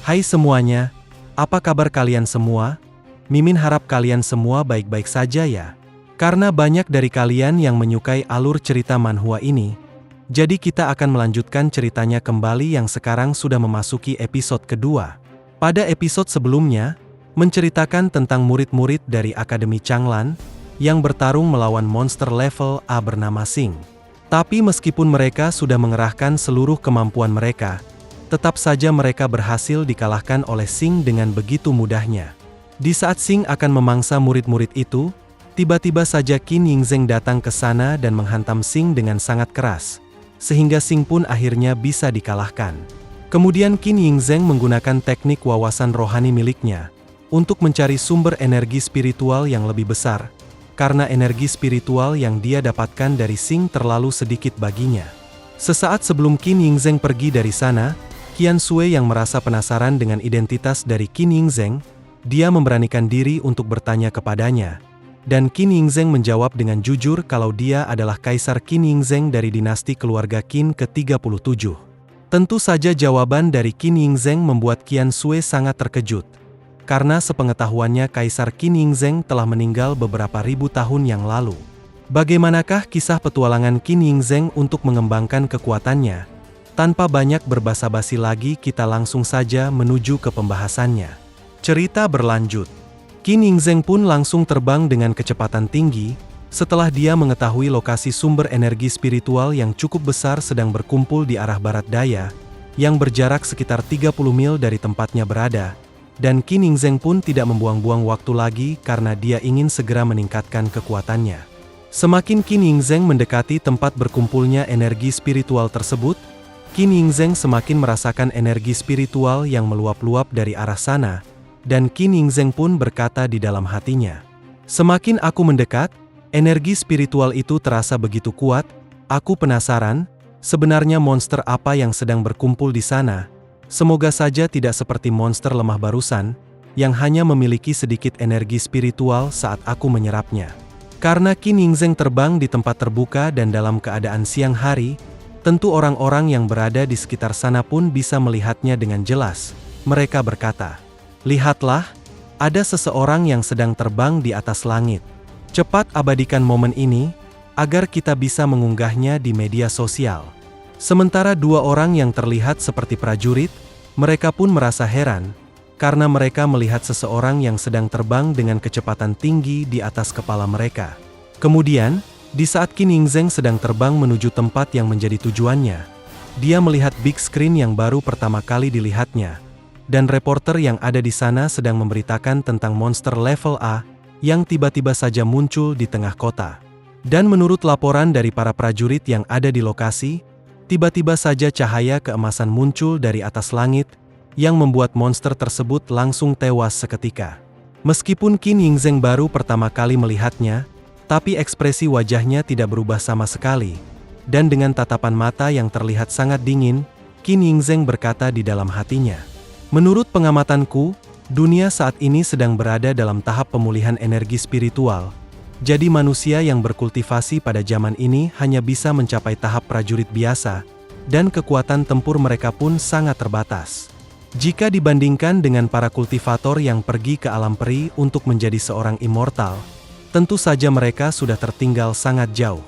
Hai semuanya, apa kabar kalian semua? Mimin harap kalian semua baik-baik saja ya. Karena banyak dari kalian yang menyukai alur cerita manhwa ini, jadi kita akan melanjutkan ceritanya kembali yang sekarang sudah memasuki episode kedua. Pada episode sebelumnya, menceritakan tentang murid-murid dari Akademi Changlan yang bertarung melawan monster level A bernama Sing. Tapi meskipun mereka sudah mengerahkan seluruh kemampuan mereka, tetap saja mereka berhasil dikalahkan oleh Sing dengan begitu mudahnya. Di saat Sing akan memangsa murid-murid itu, tiba-tiba saja Qin Yingzheng datang ke sana dan menghantam Sing dengan sangat keras, sehingga Sing pun akhirnya bisa dikalahkan. Kemudian Qin Yingzheng menggunakan teknik wawasan rohani miliknya untuk mencari sumber energi spiritual yang lebih besar, karena energi spiritual yang dia dapatkan dari Sing terlalu sedikit baginya. Sesaat sebelum Qin Yingzheng pergi dari sana, Qian Sui yang merasa penasaran dengan identitas dari Qin Yingzheng, dia memberanikan diri untuk bertanya kepadanya. Dan Qin Yingzheng menjawab dengan jujur kalau dia adalah Kaisar Qin Yingzheng dari dinasti keluarga Qin ke-37. Tentu saja jawaban dari Qin Yingzheng membuat Qian Sui sangat terkejut. Karena sepengetahuannya Kaisar Qin Yingzheng telah meninggal beberapa ribu tahun yang lalu. Bagaimanakah kisah petualangan Qin Yingzheng untuk mengembangkan kekuatannya? Tanpa banyak berbasa-basi lagi kita langsung saja menuju ke pembahasannya. Cerita berlanjut. Qin Yingzheng pun langsung terbang dengan kecepatan tinggi, setelah dia mengetahui lokasi sumber energi spiritual yang cukup besar sedang berkumpul di arah barat daya, yang berjarak sekitar 30 mil dari tempatnya berada, dan Qin Yingzheng pun tidak membuang-buang waktu lagi karena dia ingin segera meningkatkan kekuatannya. Semakin Qin Yingzheng mendekati tempat berkumpulnya energi spiritual tersebut, Qin Yingzheng semakin merasakan energi spiritual yang meluap-luap dari arah sana, dan Qin Yingzheng pun berkata di dalam hatinya, "Semakin aku mendekat, energi spiritual itu terasa begitu kuat, aku penasaran, sebenarnya monster apa yang sedang berkumpul di sana. Semoga saja tidak seperti monster lemah barusan, yang hanya memiliki sedikit energi spiritual saat aku menyerapnya." Karena Qin Yingzheng terbang di tempat terbuka dan dalam keadaan siang hari, tentu orang-orang yang berada di sekitar sana pun bisa melihatnya dengan jelas. Mereka berkata, "Lihatlah, ada seseorang yang sedang terbang di atas langit. Cepat abadikan momen ini, agar kita bisa mengunggahnya di media sosial." Sementara dua orang yang terlihat seperti prajurit, mereka pun merasa heran, karena mereka melihat seseorang yang sedang terbang dengan kecepatan tinggi di atas kepala mereka. Kemudian, di saat Qin Yingzheng sedang terbang menuju tempat yang menjadi tujuannya, dia melihat big screen yang baru pertama kali dilihatnya, dan reporter yang ada di sana sedang memberitakan tentang monster level A, yang tiba-tiba saja muncul di tengah kota. Dan menurut laporan dari para prajurit yang ada di lokasi, tiba-tiba saja cahaya keemasan muncul dari atas langit, yang membuat monster tersebut langsung tewas seketika. Meskipun Qin Yingzheng baru pertama kali melihatnya, tapi ekspresi wajahnya tidak berubah sama sekali, dan dengan tatapan mata yang terlihat sangat dingin, Qin Yingzheng berkata di dalam hatinya, "Menurut pengamatanku, dunia saat ini sedang berada dalam tahap pemulihan energi spiritual. Jadi manusia yang berkultivasi pada zaman ini hanya bisa mencapai tahap prajurit biasa, dan kekuatan tempur mereka pun sangat terbatas. Jika dibandingkan dengan para kultivator yang pergi ke alam peri untuk menjadi seorang immortal, tentu saja mereka sudah tertinggal sangat jauh."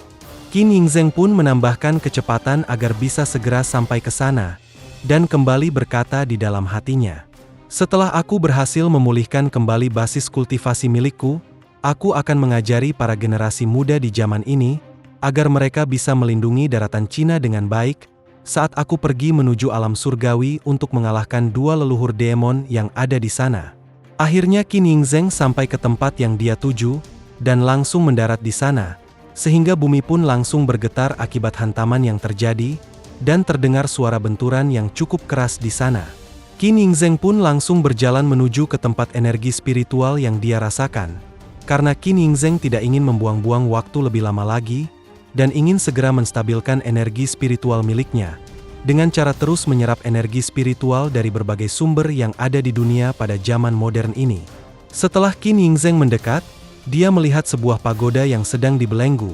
Qin Yingzheng pun menambahkan kecepatan agar bisa segera sampai ke sana, dan kembali berkata di dalam hatinya, "Setelah aku berhasil memulihkan kembali basis kultivasi milikku, aku akan mengajari para generasi muda di zaman ini, agar mereka bisa melindungi daratan Cina dengan baik, saat aku pergi menuju alam surgawi untuk mengalahkan dua leluhur demon yang ada di sana." Akhirnya Qin Yingzheng sampai ke tempat yang dia tuju, dan langsung mendarat di sana, sehingga bumi pun langsung bergetar akibat hantaman yang terjadi, dan terdengar suara benturan yang cukup keras di sana. Qin Yingzheng pun langsung berjalan menuju ke tempat energi spiritual yang dia rasakan, karena Qin Yingzheng tidak ingin membuang-buang waktu lebih lama lagi, dan ingin segera menstabilkan energi spiritual miliknya, dengan cara terus menyerap energi spiritual dari berbagai sumber yang ada di dunia pada zaman modern ini. Setelah Qin Yingzheng mendekat, dia melihat sebuah pagoda yang sedang dibelenggu,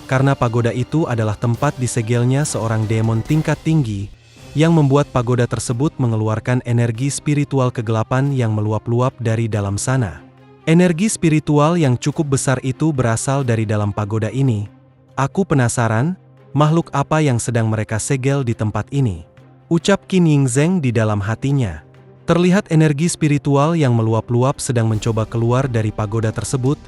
karena pagoda itu adalah tempat disegelnya seorang demon tingkat tinggi, yang membuat pagoda tersebut mengeluarkan energi spiritual kegelapan yang meluap-luap dari dalam sana. Energi spiritual yang cukup besar itu berasal dari dalam pagoda ini. Aku penasaran, makhluk apa yang sedang mereka segel di tempat ini? Ucap Qin Yingzeng di dalam hatinya. Terlihat energi spiritual yang meluap-luap sedang mencoba keluar dari pagoda tersebut,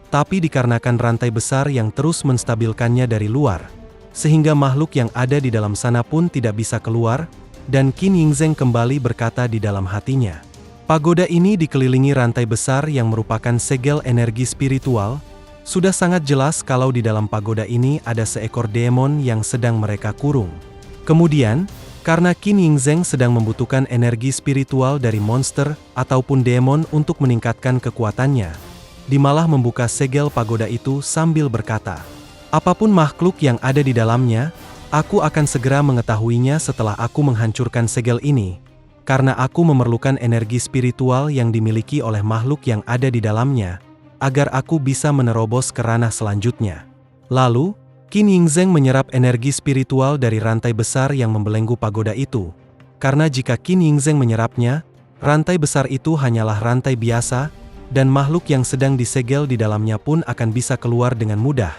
tapi dikarenakan rantai besar yang terus menstabilkannya dari luar, sehingga makhluk yang ada di dalam sana pun tidak bisa keluar, dan Qin Yingzeng kembali berkata di dalam hatinya. Pagoda ini dikelilingi rantai besar yang merupakan segel energi spiritual. Sudah sangat jelas kalau di dalam pagoda ini ada seekor demon yang sedang mereka kurung. Kemudian, karena Qin Yingzeng sedang membutuhkan energi spiritual dari monster ataupun demon untuk meningkatkan kekuatannya, dia malah membuka segel pagoda itu sambil berkata, apapun makhluk yang ada di dalamnya, aku akan segera mengetahuinya setelah aku menghancurkan segel ini, karena aku memerlukan energi spiritual yang dimiliki oleh makhluk yang ada di dalamnya, agar aku bisa menerobos ke ranah selanjutnya. Lalu, Qin Yingzeng menyerap energi spiritual dari rantai besar yang membelenggu pagoda itu, karena jika Qin Yingzeng menyerapnya, rantai besar itu hanyalah rantai biasa, dan makhluk yang sedang disegel di dalamnya pun akan bisa keluar dengan mudah,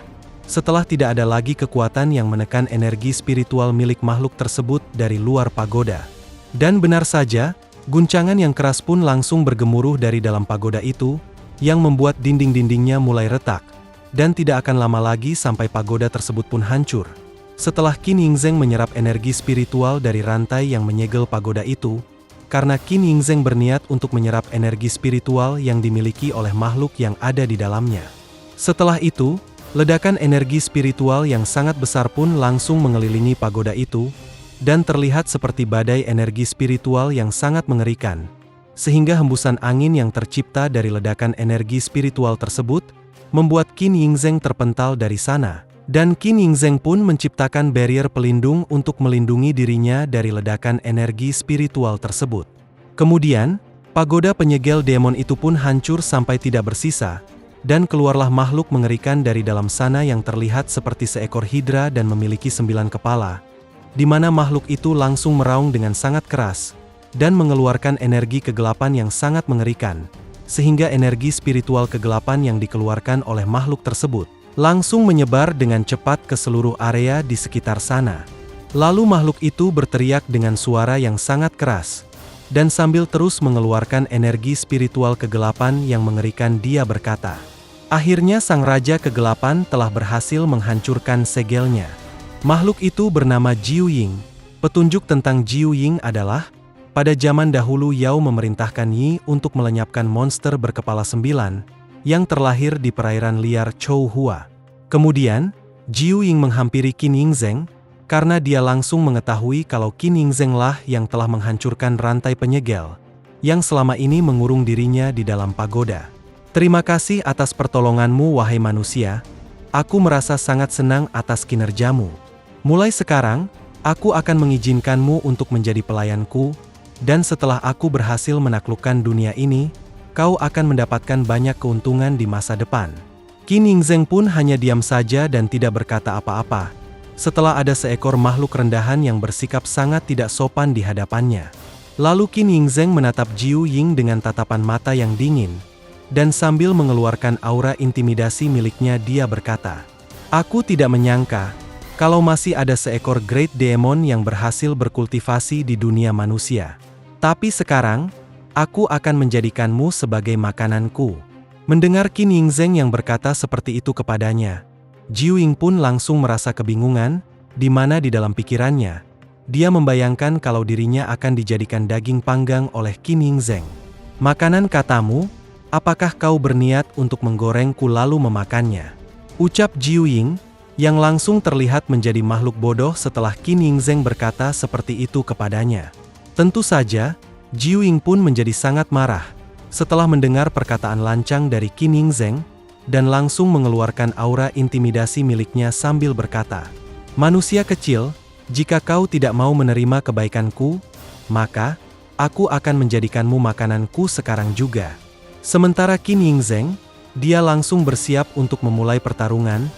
setelah tidak ada lagi kekuatan yang menekan energi spiritual milik makhluk tersebut dari luar pagoda. Dan benar saja, guncangan yang keras pun langsung bergemuruh dari dalam pagoda itu, yang membuat dinding-dindingnya mulai retak, dan tidak akan lama lagi sampai pagoda tersebut pun hancur. Setelah Qin Yingzeng menyerap energi spiritual dari rantai yang menyegel pagoda itu, karena Qin Yingzeng berniat untuk menyerap energi spiritual yang dimiliki oleh makhluk yang ada di dalamnya. Setelah itu, ledakan energi spiritual yang sangat besar pun langsung mengelilingi pagoda itu, dan terlihat seperti badai energi spiritual yang sangat mengerikan, sehingga hembusan angin yang tercipta dari ledakan energi spiritual tersebut, membuat Qin Yingzeng terpental dari sana, dan Qin Yingzeng pun menciptakan barrier pelindung untuk melindungi dirinya dari ledakan energi spiritual tersebut. Kemudian, pagoda penyegel demon itu pun hancur sampai tidak bersisa, dan keluarlah makhluk mengerikan dari dalam sana yang terlihat seperti seekor hidra dan memiliki 9 kepala, di mana makhluk itu langsung meraung dengan sangat keras, dan mengeluarkan energi kegelapan yang sangat mengerikan, sehingga energi spiritual kegelapan yang dikeluarkan oleh makhluk tersebut langsung menyebar dengan cepat ke seluruh area di sekitar sana. Lalu makhluk itu berteriak dengan suara yang sangat keras, dan sambil terus mengeluarkan energi spiritual kegelapan yang mengerikan dia berkata, akhirnya sang raja kegelapan telah berhasil menghancurkan segelnya. Makhluk itu bernama Jiu Ying. Petunjuk tentang Jiu Ying adalah, pada zaman dahulu Yao memerintahkan Yi untuk melenyapkan monster berkepala 9, yang terlahir di perairan liar Chou Hua. Kemudian, Jiu Ying menghampiri Qin Yingzeng, karena dia langsung mengetahui kalau Qin Yingzeng lah yang telah menghancurkan rantai penyegel, yang selama ini mengurung dirinya di dalam pagoda. Terima kasih atas pertolonganmu wahai manusia, aku merasa sangat senang atas kinerjamu. Mulai sekarang, aku akan mengizinkanmu untuk menjadi pelayanku, dan setelah aku berhasil menaklukkan dunia ini, kau akan mendapatkan banyak keuntungan di masa depan. Qin Yingzeng pun hanya diam saja dan tidak berkata apa-apa, setelah ada seekor makhluk rendahan yang bersikap sangat tidak sopan di hadapannya. Lalu Qin Yingzeng menatap Jiu Ying dengan tatapan mata yang dingin, dan sambil mengeluarkan aura intimidasi miliknya dia berkata, aku tidak menyangka, kalau masih ada seekor Great Demon yang berhasil berkultivasi di dunia manusia. Tapi sekarang, aku akan menjadikanmu sebagai makananku. Mendengar Qin Yingzeng yang berkata seperti itu kepadanya, Jiu Ying pun langsung merasa kebingungan, di mana di dalam pikirannya, dia membayangkan kalau dirinya akan dijadikan daging panggang oleh Qin Yingzeng. Makanan katamu, apakah kau berniat untuk menggorengku lalu memakannya? Ucap Jiu Ying, yang langsung terlihat menjadi makhluk bodoh setelah Qin Yingzeng berkata seperti itu kepadanya. Tentu saja, Jiu Ying pun menjadi sangat marah, setelah mendengar perkataan lancang dari Qin Yingzeng, dan langsung mengeluarkan aura intimidasi miliknya sambil berkata, manusia kecil, jika kau tidak mau menerima kebaikanku, maka, aku akan menjadikanmu makananku sekarang juga. Sementara Qin Yingzeng, dia langsung bersiap untuk memulai pertarungan,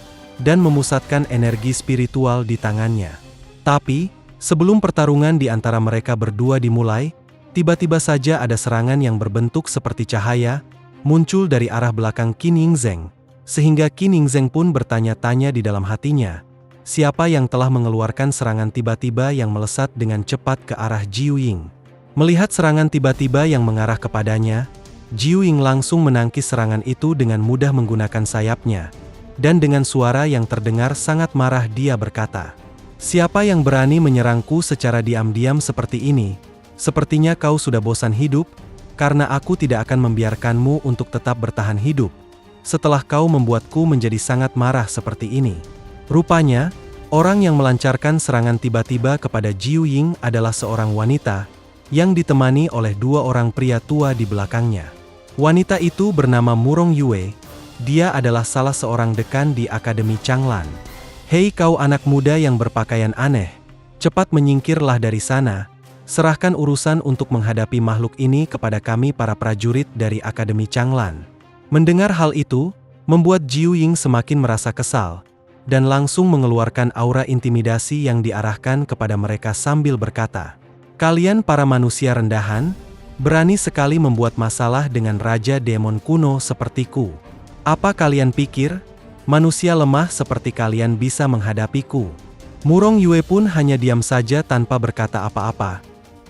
dan memusatkan energi spiritual di tangannya. Tapi, Sebelum pertarungan di antara mereka berdua dimulai, tiba-tiba saja ada serangan yang berbentuk seperti cahaya, muncul dari arah belakang Qin Yingzheng, sehingga Qin Yingzheng pun bertanya-tanya di dalam hatinya, siapa yang telah mengeluarkan serangan tiba-tiba yang melesat dengan cepat ke arah Jiu Ying. Melihat serangan tiba-tiba yang mengarah kepadanya, Jiu Ying langsung menangkis serangan itu dengan mudah menggunakan sayapnya. Dan dengan suara yang terdengar sangat marah dia berkata, "Siapa yang berani menyerangku secara diam-diam seperti ini? Sepertinya kau sudah bosan hidup, karena aku tidak akan membiarkanmu untuk tetap bertahan hidup. Setelah kau membuatku menjadi sangat marah seperti ini." Rupanya, orang yang melancarkan serangan tiba-tiba kepada Jiu Ying adalah seorang wanita, yang ditemani oleh dua orang pria tua di belakangnya. Wanita itu bernama Murong Yue. Dia adalah salah seorang dekan di Akademi Changlan. "Hei kau anak muda yang berpakaian aneh, cepat menyingkirlah dari sana. Serahkan urusan untuk menghadapi makhluk ini kepada kami para prajurit dari Akademi Changlan." Mendengar hal itu, membuat Jiu Ying semakin merasa kesal, dan langsung mengeluarkan aura intimidasi yang diarahkan kepada mereka sambil berkata, "Kalian para manusia rendahan, berani sekali membuat masalah dengan Raja Demon kuno sepertiku. Apa kalian pikir, manusia lemah seperti kalian bisa menghadapiku?" Murong Yue pun hanya diam saja tanpa berkata apa-apa,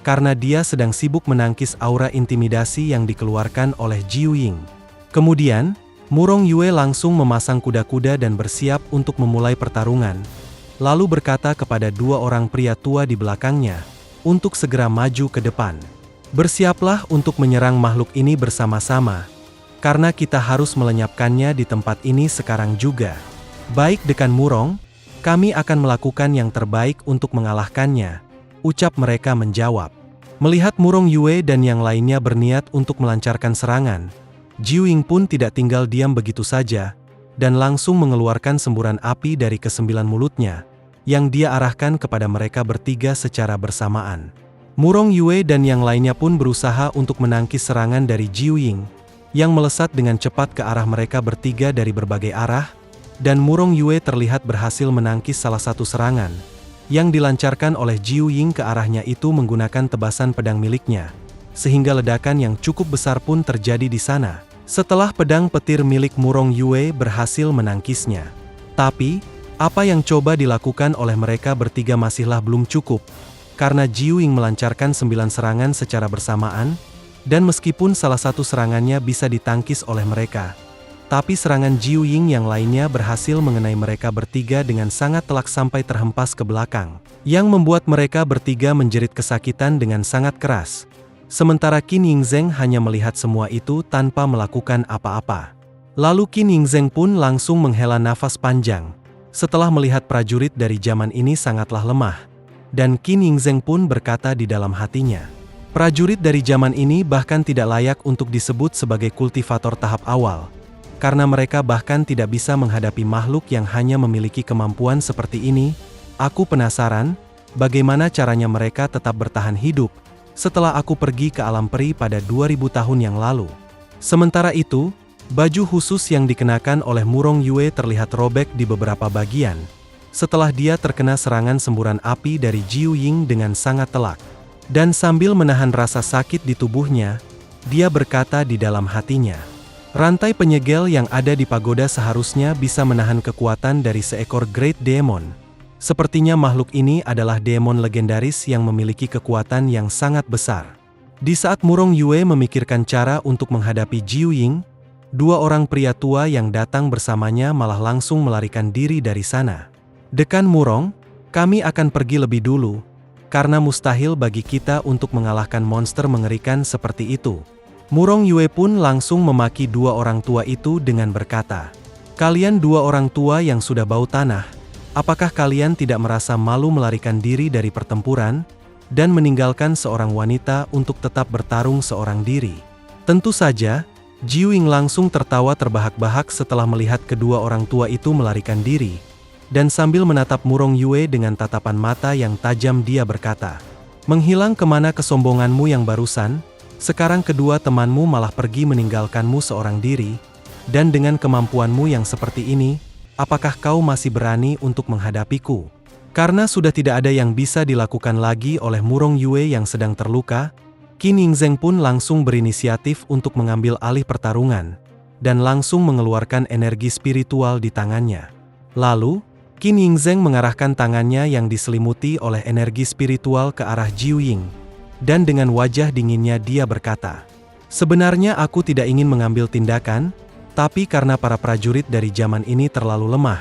karena dia sedang sibuk menangkis aura intimidasi yang dikeluarkan oleh Jiu Ying. Kemudian, Murong Yue langsung memasang kuda-kuda dan bersiap untuk memulai pertarungan, lalu berkata kepada dua orang pria tua di belakangnya, untuk segera maju ke depan. "Bersiaplah untuk menyerang makhluk ini bersama-sama, karena kita harus melenyapkannya di tempat ini sekarang juga." "Baik Dekan Murong, kami akan melakukan yang terbaik untuk mengalahkannya," ucap mereka menjawab. Melihat Murong Yue dan yang lainnya berniat untuk melancarkan serangan, Jiu Ying pun tidak tinggal diam begitu saja, dan langsung mengeluarkan semburan api dari kesembilan mulutnya, yang dia arahkan kepada mereka bertiga secara bersamaan. Murong Yue dan yang lainnya pun berusaha untuk menangkis serangan dari Jiu Ying, yang melesat dengan cepat ke arah mereka bertiga dari berbagai arah, dan Murong Yue terlihat berhasil menangkis salah satu serangan, yang dilancarkan oleh Jiu Ying ke arahnya itu menggunakan tebasan pedang miliknya, sehingga ledakan yang cukup besar pun terjadi di sana, setelah pedang petir milik Murong Yue berhasil menangkisnya. Tapi, apa yang coba dilakukan oleh mereka bertiga masihlah belum cukup, karena Jiu Ying melancarkan 9 serangan secara bersamaan, dan meskipun salah satu serangannya bisa ditangkis oleh mereka, tapi serangan Jiu Ying yang lainnya berhasil mengenai mereka bertiga dengan sangat telak sampai terhempas ke belakang, yang membuat mereka bertiga menjerit kesakitan dengan sangat keras. Sementara Qin Yingzheng hanya melihat semua itu tanpa melakukan apa-apa. Lalu Qin Yingzheng pun langsung menghela nafas panjang, setelah melihat prajurit dari zaman ini sangatlah lemah, dan Qin Yingzheng pun berkata di dalam hatinya, "Prajurit dari zaman ini bahkan tidak layak untuk disebut sebagai kultivator tahap awal, karena mereka bahkan tidak bisa menghadapi makhluk yang hanya memiliki kemampuan seperti ini. Aku penasaran, bagaimana caranya mereka tetap bertahan hidup, setelah aku pergi ke alam peri pada 2000 tahun yang lalu." Sementara itu, baju khusus yang dikenakan oleh Murong Yue terlihat robek di beberapa bagian, setelah dia terkena serangan semburan api dari Jiu Ying dengan sangat telak. Dan sambil menahan rasa sakit di tubuhnya, dia berkata di dalam hatinya, "Rantai penyegel yang ada di pagoda seharusnya bisa menahan kekuatan dari seekor Great Demon. Sepertinya makhluk ini adalah demon legendaris yang memiliki kekuatan yang sangat besar." Di saat Murong Yue memikirkan cara untuk menghadapi Jiu Ying, dua orang pria tua yang datang bersamanya malah langsung melarikan diri dari sana. "Dekan Murong, kami akan pergi lebih dulu, karena mustahil bagi kita untuk mengalahkan monster mengerikan seperti itu." Murong Yue pun langsung memaki dua orang tua itu dengan berkata, "Kalian dua orang tua yang sudah bau tanah, apakah kalian tidak merasa malu melarikan diri dari pertempuran, dan meninggalkan seorang wanita untuk tetap bertarung seorang diri?" Tentu saja, Jiu Ying langsung tertawa terbahak-bahak setelah melihat kedua orang tua itu melarikan diri, dan sambil menatap Murong Yue dengan tatapan mata yang tajam dia berkata, "Menghilang kemana kesombonganmu yang barusan? Sekarang kedua temanmu malah pergi meninggalkanmu seorang diri, dan dengan kemampuanmu yang seperti ini, apakah kau masih berani untuk menghadapiku?" Karena sudah tidak ada yang bisa dilakukan lagi oleh Murong Yue yang sedang terluka, Qin Yingzheng pun langsung berinisiatif untuk mengambil alih pertarungan, dan langsung mengeluarkan energi spiritual di tangannya. Lalu, Qin Yingzheng mengarahkan tangannya yang diselimuti oleh energi spiritual ke arah Jiu Ying, dan dengan wajah dinginnya dia berkata, "Sebenarnya aku tidak ingin mengambil tindakan, tapi karena para prajurit dari zaman ini terlalu lemah,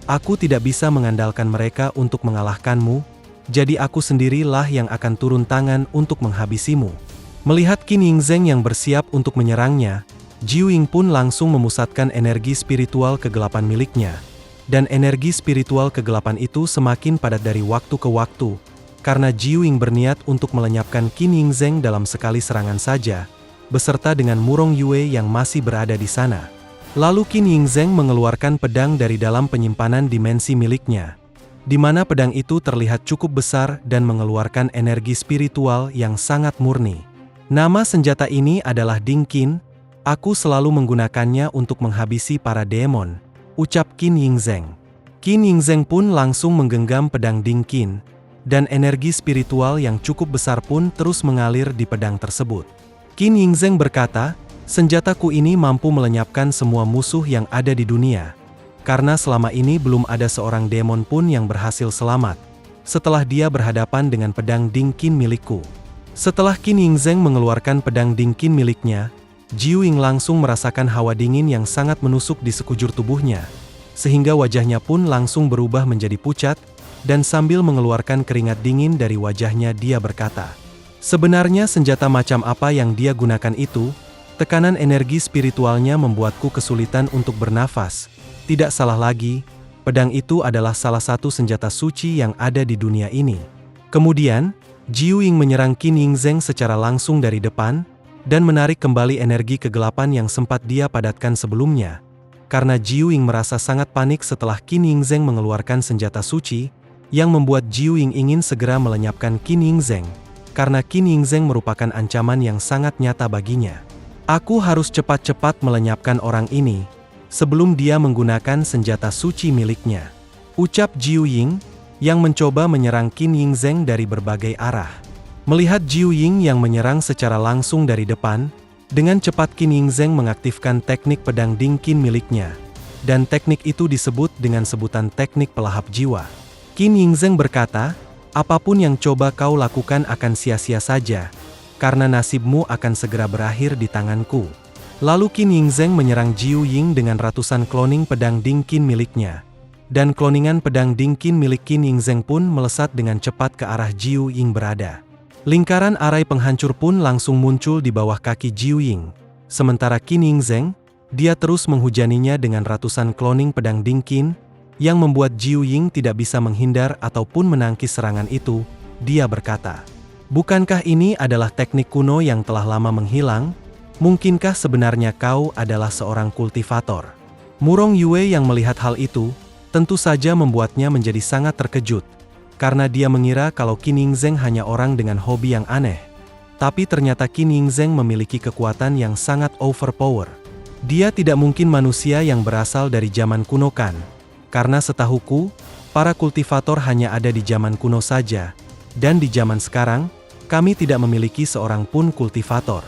aku tidak bisa mengandalkan mereka untuk mengalahkanmu, jadi aku sendirilah yang akan turun tangan untuk menghabisimu." Melihat Qin Yingzheng yang bersiap untuk menyerangnya, Jiu Ying pun langsung memusatkan energi spiritual kegelapan miliknya. Dan energi spiritual kegelapan itu semakin padat dari waktu ke waktu, karena Jiu Ying berniat untuk melenyapkan Qin Yingzheng dalam sekali serangan saja, beserta dengan Murong Yue yang masih berada di sana. Lalu Qin Yingzheng mengeluarkan pedang dari dalam penyimpanan dimensi miliknya, di mana pedang itu terlihat cukup besar dan mengeluarkan energi spiritual yang sangat murni. Nama senjata ini adalah Ding Qin, aku selalu menggunakannya untuk menghabisi para demon, ucap Qin Yingzheng. Qin Yingzheng pun langsung menggenggam pedang Ding Qin, dan energi spiritual yang cukup besar pun terus mengalir di pedang tersebut. Qin Yingzheng berkata, "Senjataku ini mampu melenyapkan semua musuh yang ada di dunia, karena selama ini belum ada seorang demon pun yang berhasil selamat, setelah dia berhadapan dengan pedang Ding Qin milikku." Setelah Qin Yingzheng mengeluarkan pedang Ding Qin miliknya, Jiu Ying langsung merasakan hawa dingin yang sangat menusuk di sekujur tubuhnya, sehingga wajahnya pun langsung berubah menjadi pucat, dan sambil mengeluarkan keringat dingin dari wajahnya dia berkata, "Sebenarnya senjata macam apa yang dia gunakan itu? Tekanan energi spiritualnya membuatku kesulitan untuk bernafas. Tidak salah lagi, pedang itu adalah salah satu senjata suci yang ada di dunia ini." Kemudian, Jiu Ying menyerang Qin Yingzheng secara langsung dari depan, dan menarik kembali energi kegelapan yang sempat dia padatkan sebelumnya. Karena Jiu Ying merasa sangat panik setelah Qin Yingzheng mengeluarkan senjata suci, yang membuat Jiu Ying ingin segera melenyapkan Qin Yingzheng, karena Qin Yingzheng merupakan ancaman yang sangat nyata baginya. "Aku harus cepat-cepat melenyapkan orang ini, sebelum dia menggunakan senjata suci miliknya," ucap Jiu Ying, yang mencoba menyerang Qin Yingzheng dari berbagai arah. Melihat Jiu Ying yang menyerang secara langsung dari depan, dengan cepat Qin Yingzheng mengaktifkan teknik pedang Ding Qin miliknya, dan teknik itu disebut dengan sebutan teknik pelahap jiwa. Qin Yingzheng berkata, "Apapun yang coba kau lakukan akan sia-sia saja, karena nasibmu akan segera berakhir di tanganku." Lalu Qin Yingzheng menyerang Jiu Ying dengan ratusan kloning pedang Ding Qin miliknya, dan kloningan pedang Ding Qin milik Qin Yingzheng pun melesat dengan cepat ke arah Jiu Ying berada. Lingkaran arai penghancur pun langsung muncul di bawah kaki Jiu Ying. Sementara Qin Yingzheng, dia terus menghujaninya dengan ratusan kloning pedang Ding Qin, yang membuat Jiu Ying tidak bisa menghindar ataupun menangkis serangan itu. Dia berkata, "Bukankah ini adalah teknik kuno yang telah lama menghilang? Mungkinkah sebenarnya kau adalah seorang kultivator?" Murong Yue yang melihat hal itu, tentu saja membuatnya menjadi sangat terkejut, karena dia mengira kalau Qin Yingzheng hanya orang dengan hobi yang aneh. Tapi ternyata Qin Yingzheng memiliki kekuatan yang sangat overpower. Dia tidak mungkin manusia yang berasal dari zaman kuno kan? Karena setahuku, para kultivator hanya ada di zaman kuno saja, dan di zaman sekarang, kami tidak memiliki seorang pun kultivator,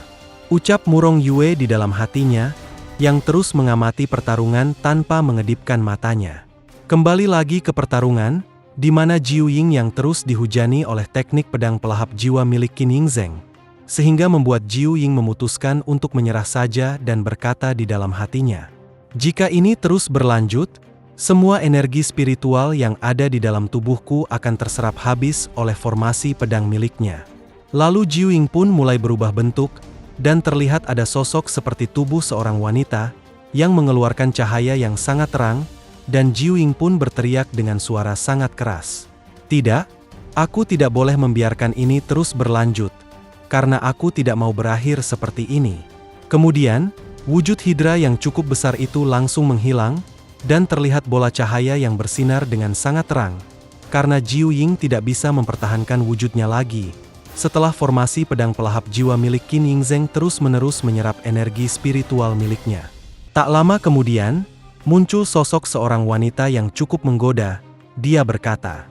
ucap Murong Yue di dalam hatinya, yang terus mengamati pertarungan tanpa mengedipkan matanya. Kembali lagi ke pertarungan, di mana Jiu Ying yang terus dihujani oleh teknik pedang pelahap jiwa milik Qin Yingzheng, sehingga membuat Jiu Ying memutuskan untuk menyerah saja dan berkata di dalam hatinya, "Jika ini terus berlanjut, semua energi spiritual yang ada di dalam tubuhku akan terserap habis oleh formasi pedang miliknya." Lalu Jiu Ying pun mulai berubah bentuk, dan terlihat ada sosok seperti tubuh seorang wanita, yang mengeluarkan cahaya yang sangat terang, dan Jiu Ying pun berteriak dengan suara sangat keras, "Tidak, aku tidak boleh membiarkan ini terus berlanjut, karena aku tidak mau berakhir seperti ini." Kemudian, wujud Hidra yang cukup besar itu langsung menghilang, dan terlihat bola cahaya yang bersinar dengan sangat terang, karena Jiu Ying tidak bisa mempertahankan wujudnya lagi, setelah formasi pedang pelahap jiwa milik Qin Yingzheng terus-menerus menyerap energi spiritual miliknya. Tak lama kemudian, muncul sosok seorang wanita yang cukup menggoda. Dia berkata,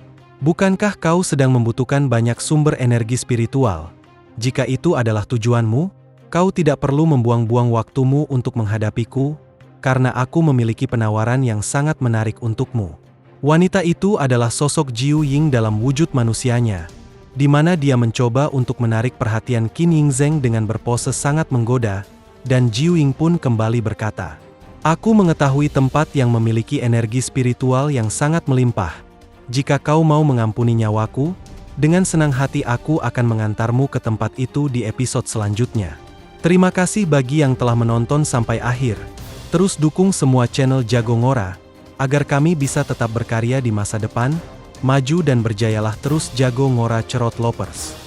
Bukankah kau sedang membutuhkan banyak sumber energi spiritual? Jika itu adalah tujuanmu, kau tidak perlu membuang-buang waktumu untuk menghadapiku, karena aku memiliki penawaran yang sangat menarik untukmu. Wanita itu adalah sosok Jiu Ying dalam wujud manusianya, di mana dia mencoba untuk menarik perhatian Qin Yingzheng dengan berpose sangat menggoda, dan Jiu Ying pun kembali berkata, "Aku mengetahui tempat yang memiliki energi spiritual yang sangat melimpah. Jika kau mau mengampuni nyawaku, dengan senang hati aku akan mengantarmu ke tempat itu di episode selanjutnya." Terima kasih bagi yang telah menonton sampai akhir. Terus dukung semua channel Jago Ngora, agar kami bisa tetap berkarya di masa depan. Maju dan berjayalah terus Jago Ngora Cerot Lovers.